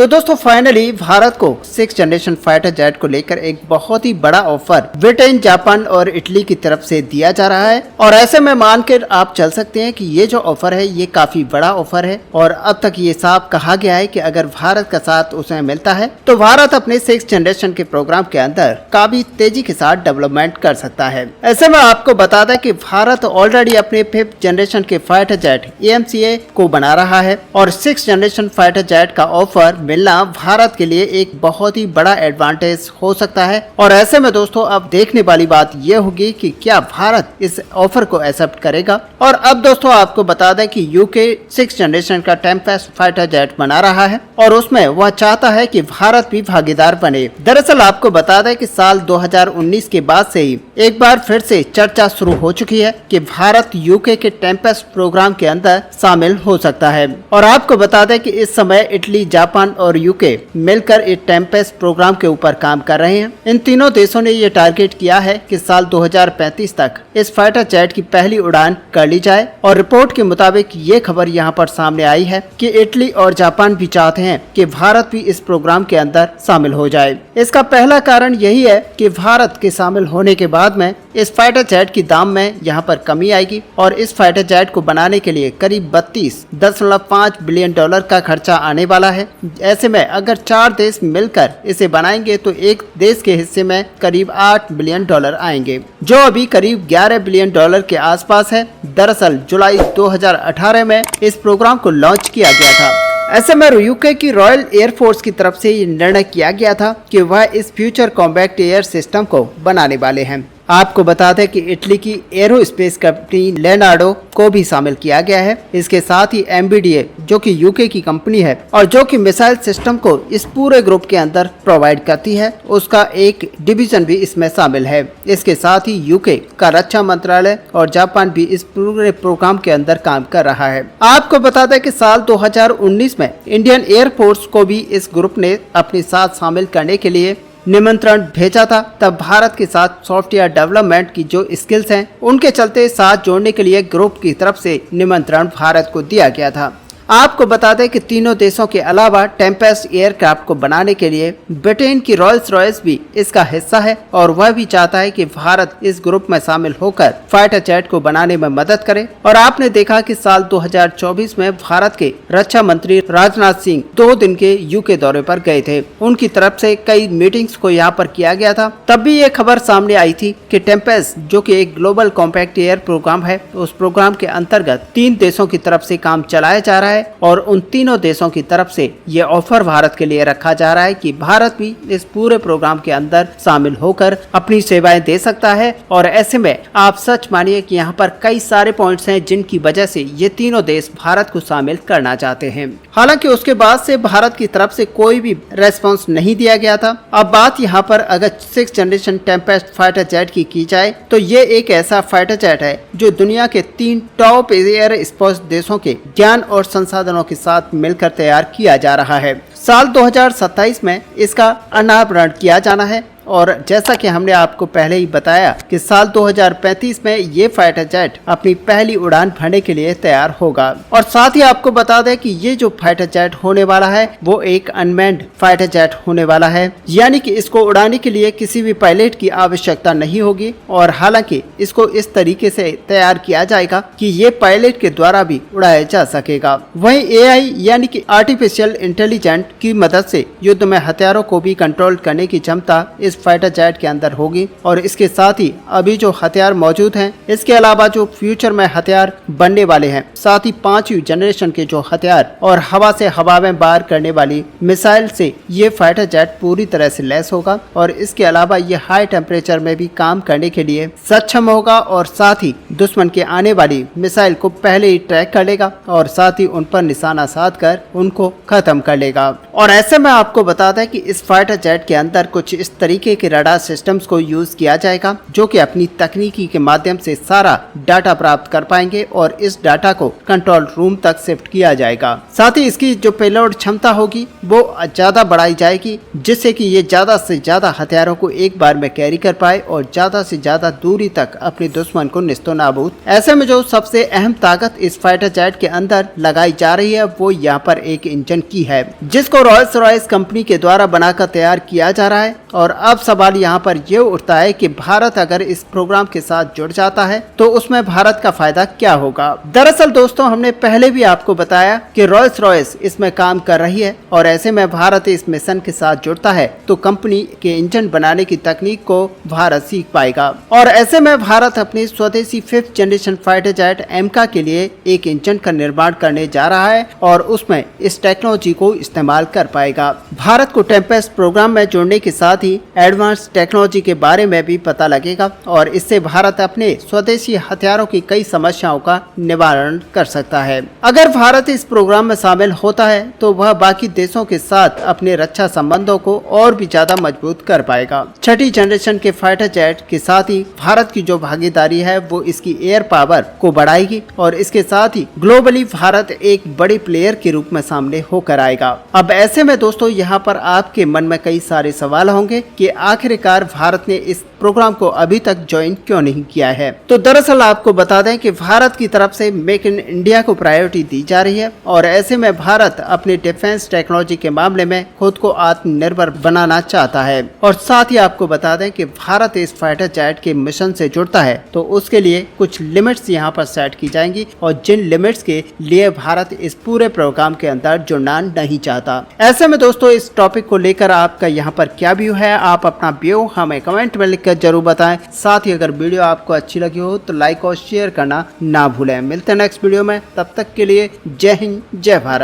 तो दोस्तों फाइनली भारत को 6th जनरेशन फाइटर जेट को लेकर एक बहुत ही बड़ा ऑफर ब्रिटेन, जापान और इटली की तरफ से दिया जा रहा है। और ऐसे में मानकर आप चल सकते हैं कि ये जो ऑफर है ये काफी बड़ा ऑफर है। और अब तक ये साफ कहा गया है कि अगर भारत का साथ उसे मिलता है तो भारत अपने 6th जनरेशन के प्रोग्राम के अंदर काफी तेजी के साथ डेवलपमेंट कर सकता है। ऐसे में आपको बता दें कि भारत ऑलरेडी अपने 5th जनरेशन के फाइटर जेट AMCA को बना रहा है और 6th जनरेशन फाइटर जेट का ऑफर मिलना भारत के लिए एक बहुत ही बड़ा एडवांटेज हो सकता है। और ऐसे में दोस्तों अब देखने वाली बात यह होगी कि क्या भारत इस ऑफर को एक्सेप्ट करेगा। और अब दोस्तों आपको बता दें कि यूके 6th जनरेशन का टेम्पेस्ट फाइटर जेट बना रहा है और उसमें वह चाहता है कि भारत भी भागीदार बने। दरअसल आपको बता दें कि साल 2019 के बाद से ही एक बार फिर से चर्चा शुरू हो चुकी है कि भारत यूके के टेम्पेस्ट प्रोग्राम के अंदर शामिल हो सकता है। और आपको बता दें कि इस समय इटली, जापान और यूके मिलकर इस टेम्पेस्ट प्रोग्राम के ऊपर काम कर रहे हैं। इन तीनों देशों ने ये टारगेट किया है कि साल 2035 तक इस फाइटर जेट की पहली उड़ान कर ली जाए। और रिपोर्ट के मुताबिक ये खबर यहाँ पर सामने आई है कि इटली और जापान भी चाहते हैं कि भारत भी इस प्रोग्राम के अंदर शामिल हो जाए। इसका पहला कारण यही है कि भारत के शामिल होने के बाद में इस फाइटर जेट की दाम में यहाँ पर कमी आएगी और इस फाइटर जेट को बनाने के लिए करीब 32.5 बिलियन डॉलर का खर्चा आने वाला है। ऐसे में अगर 4 देश मिलकर इसे बनाएंगे तो एक देश के हिस्से में करीब 8 बिलियन डॉलर आएंगे, जो अभी करीब 11 बिलियन डॉलर के आसपास है। दरअसल जुलाई 2018 में इस प्रोग्राम को लॉन्च किया गया था। ऐसे में यूके की रॉयल एयरफोर्स की तरफ से ये निर्णय किया गया था कि वह इस फ्यूचर कॉम्बैट एयर सिस्टम को बनाने वाले हैं। आपको बता दें कि इटली की एरोस्पेस कंपनी लेनार्डो को भी शामिल किया गया है। इसके साथ ही MBDA जो कि यूके की कंपनी है और जो कि मिसाइल सिस्टम को इस पूरे ग्रुप के अंदर प्रोवाइड करती है, उसका एक डिवीजन भी इसमें शामिल है। इसके साथ ही यूके का रक्षा मंत्रालय और जापान भी इस पूरे प्रोग्राम के अंदर काम कर रहा है। आपको बता दें कि साल 2019 में इंडियन एयरफोर्स को भी इस ग्रुप ने अपने साथ शामिल करने के लिए निमंत्रण भेजा था। तब भारत के साथ सॉफ्टवेयर डेवलपमेंट की जो स्किल्स हैं उनके चलते साथ जोड़ने के लिए ग्रुप की तरफ से निमंत्रण भारत को दिया गया था। आपको बता दें कि तीनों देशों के अलावा टेम्पेस्ट एयरक्राफ्ट को बनाने के लिए ब्रिटेन की रॉयल्स रॉयस भी इसका हिस्सा है और वह भी चाहता है कि भारत इस ग्रुप में शामिल होकर फाइटर जेट को बनाने में मदद करे। और आपने देखा कि साल 2024 में भारत के रक्षा मंत्री राजनाथ सिंह 2 दिन के यूके दौरे पर गए थे। उनकी तरफ से कई मीटिंग्स को यहाँ पर किया गया था। तब भी ये खबर सामने आई थी कि टेम्पेस्ट जो कि एक ग्लोबल कॉम्पैक्ट एयर प्रोग्राम है, उस प्रोग्राम के अंतर्गत 3 देशों की तरफ से काम चलाया जा रहा है और उन तीनों देशों की तरफ से ये ऑफर भारत के लिए रखा जा रहा है कि भारत भी इस पूरे प्रोग्राम के अंदर शामिल होकर अपनी सेवाएं दे सकता है। और ऐसे में आप सच मानिए कि यहाँ पर कई सारे पॉइंट्स हैं जिनकी वजह से ये तीनों देश भारत को शामिल करना चाहते हैं। हालांकि उसके बाद से भारत की तरफ से कोई भी रेस्पॉन्स नहीं दिया गया था। अब बात यहाँ पर अगर 6th generation Tempest fighter jet की जाए तो ये एक ऐसा फाइटर जेट है जो दुनिया के 3 टॉप एयर स्पोर्ट्स देशों के ज्ञान और संसाधनों के साथ मिलकर तैयार किया जा रहा है। साल 2027 में इसका अनावरण किया जाना है। और जैसा कि हमने आपको पहले ही बताया कि साल 2035 में ये फाइटर जेट अपनी पहली उड़ान भरने के लिए तैयार होगा। और साथ ही आपको बता दें कि ये जो फाइटर जेट होने वाला है वो एक अनमैन्ड फाइटर जेट होने वाला है, यानी कि इसको उड़ाने के लिए किसी भी पायलट की आवश्यकता नहीं होगी। और हालांकि इसको इस तरीके से तैयार किया जाएगा कि ये पायलट के द्वारा भी उड़ाया जा सकेगा। वहीं AI यानी कि आर्टिफिशियल इंटेलिजेंस की मदद से युद्ध में हथियारों को भी कंट्रोल करने की क्षमता इस फाइटर जेट के अंदर होगी। और इसके साथ ही अभी जो हथियार मौजूद हैं, इसके अलावा जो फ्यूचर में हथियार बनने वाले हैं, साथ ही 5वीं जनरेशन के जो हथियार और हवा से हवा में वार करने वाली मिसाइल से ये फाइटर जेट पूरी तरह से लैस होगा। और इसके अलावा ये हाई टेम्परेचर में भी काम करने के लिए सक्षम होगा और साथ ही दुश्मन के आने वाली मिसाइल को पहले ही ट्रैक कर लेगा और साथ ही उन पर निशाना साध कर उनको खत्म कर लेगा। और ऐसे में आपको बता दें कि इस फाइटर जेट के अंदर कुछ इस तरीके तरीके के रडार सिस्टम्स को यूज किया जाएगा जो कि अपनी तकनीकी के माध्यम से सारा डाटा प्राप्त कर पाएंगे और इस डाटा को कंट्रोल रूम तक शिफ्ट किया जाएगा। साथ ही इसकी जो पेलोड क्षमता होगी वो ज्यादा बढ़ाई जाएगी, जिससे कि ये ज्यादा से ज्यादा हथियारों को एक बार में कैरी कर पाए और ज्यादा से ज्यादा दूरी तक अपने दुश्मन को निस्तो नाबूद। ऐसे में जो सबसे अहम ताकत इस फाइटर जेट के अंदर लगाई जा रही है वो यहाँ पर एक इंजन की है, जिसको रॉयल्स रॉयस कंपनी के द्वारा बनाकर तैयार किया जा रहा है। और अब सवाल यहाँ पर ये उठता है कि भारत अगर इस प्रोग्राम के साथ जुड़ जाता है तो उसमें भारत का फायदा क्या होगा। दरअसल दोस्तों, हमने पहले भी आपको बताया कि रॉयल्स रॉयस इसमें काम कर रही है और ऐसे में भारत इस मिशन के साथ जुड़ता है तो कंपनी के इंजन बनाने की तकनीक को भारत सीख पाएगा और ऐसे में भारत अपनी स्वदेशी 5th जनरेशन फाइटर जेट एमका के लिए एक इंजन का निर्माण करने जा रहा है और उसमें इस टेक्नोलॉजी को इस्तेमाल कर पाएगा। भारत को टेम्पेस्ट प्रोग्राम में जोड़ने के साथ ही एडवांस टेक्नोलॉजी के बारे में भी पता लगेगा और इससे भारत अपने स्वदेशी हथियारों की कई समस्याओं का निवारण कर सकता है। अगर भारत इस प्रोग्राम में शामिल होता है तो वह बाकी देशों के साथ अपने रक्षा संबंधों को और भी ज्यादा मजबूत कर पाएगा। 6ठी जनरेशन के फाइटर जेट के साथ ही भारत की जो भागीदारी है वो इसकी एयर पावर को बढ़ाएगी और इसके साथ ही ग्लोबली भारत एक बड़े प्लेयर के रूप में सामने होकर आएगा। अब ऐसे में दोस्तों यहाँ पर आपके मन में कई सारे सवाल होंगे कि आखिरकार भारत ने इस प्रोग्राम को अभी तक ज्वाइन क्यों नहीं किया है। तो दरअसल आपको बता दें कि भारत की तरफ से मेक इन इंडिया को प्रायोरिटी दी जा रही है और ऐसे में भारत अपने डिफेंस टेक्नोलॉजी के मामले में खुद को आत्मनिर्भर बनाना चाहता है। और साथ ही आपको बता दें कि भारत इस फाइटर जेट के मिशन से जुड़ता है तो उसके लिए कुछ लिमिट्स यहाँ पर सेट की जाएंगी और जिन लिमिट्स के लिए भारत इस पूरे प्रोग्राम के अंदर जुड़ना नहीं चाहता। ऐसे में दोस्तों इस टॉपिक को लेकर आपका यहाँ पर क्या व्यू है, आप अपना व्यू हमें कमेंट में लिखकर जरूर बताएं। साथ ही अगर वीडियो आपको अच्छी लगी हो तो लाइक और शेयर करना ना भूलें। मिलते हैं नेक्स्ट वीडियो में, तब तक के लिए जय हिंद जय भारत।